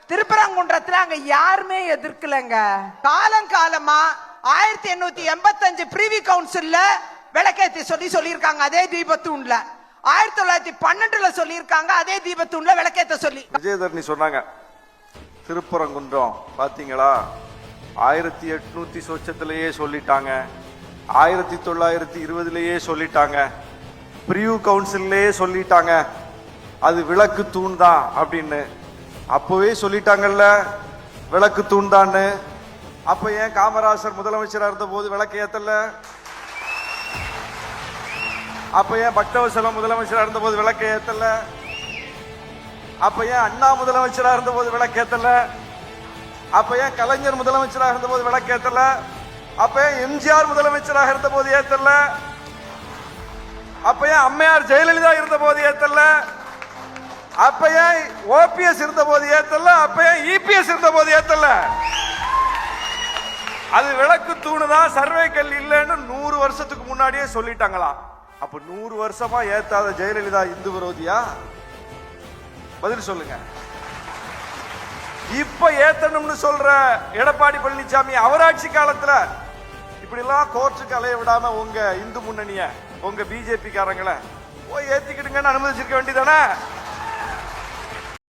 திருப்பரங்குன்றத்துல அங்க யாருமே எதிர்க்கலங்க. காலங்காலமா 1885 பிரிவி கவுன்சில்ல விளக்கேத்தி சொல்லியிருக்காங்க. அதே தீபத்தூண்ல 1912 சொல்லியிருக்காங்க. அதே தீபத்தூண்ல விளக்கேத்த சொல்லி. விஜயதரணி சொன்னாங்க, திருப்பரங்குன்றம் பாத்தீங்களா 1800 சொச்சத்திலேயே சொல்லிட்டாங்க, 1920 சொல்லிட்டாங்க, பிரிவு கவுன்சிலே சொல்லிட்டாங்க, அது விளக்கு தூண் தான் அப்படின்னு. அப்பவே சொல்லிட்டாங்கல்ல விளக்கு தூண் தான். அப்ப ஏன் காமராசர் முதலமைச்சரா இருந்த போது விளக்கு ஏத்தல? அப்ப ஏன் பக்தவசலம் முதலமைச்சரா இருந்த போது விளக்கு ஏத்தல? அப்ப ஏன் அண்ணா முதலமைச்சரா இருந்த போது விளக்கு ஏத்தல? அப்ப ஏன் கலைஞர் முதலமைச்சராக இருந்த போது விளக்கு ஏத்தல? அப்ப ஏன் எம்ஜிஆர் முதலமைச்சராக இருந்த போது ஏத்தல? அப்ப ஏன் அம்மையார் ஜெயலலிதா இருந்த போது ஏத்தல? அப்ப ஏன் ஓபிஎஸ் இருந்த போது ஏத்தல? அப்ப ஏன் இபிஎஸ் இருந்த போது ஏத்தல? அது விளக்கு தூணுதான், சர்வே கல் இல்லைன்னு 100 வருஷத்துக்கு முன்னாடியே சொல்லிட்டாங்களா? அப்ப 100 வருஷமா ஏத்தாத ஜெயலலிதா இந்து விரோதியா? பதில் சொல்லுங்க. இப்ப ஏத்தணும்னு சொல்ற எடப்பாடி பழனிசாமி அவராட்சி காலத்துல இப்படி எல்லாம் கோர்ட்டுக்கு அலைய விடாம உங்க இந்து முன்னணிய, உங்க பிஜேபி காரங்களை போய் ஏத்திக்கிட்டுங்கன்னு அனுமதிச்சிருக்க வேண்டியதானே?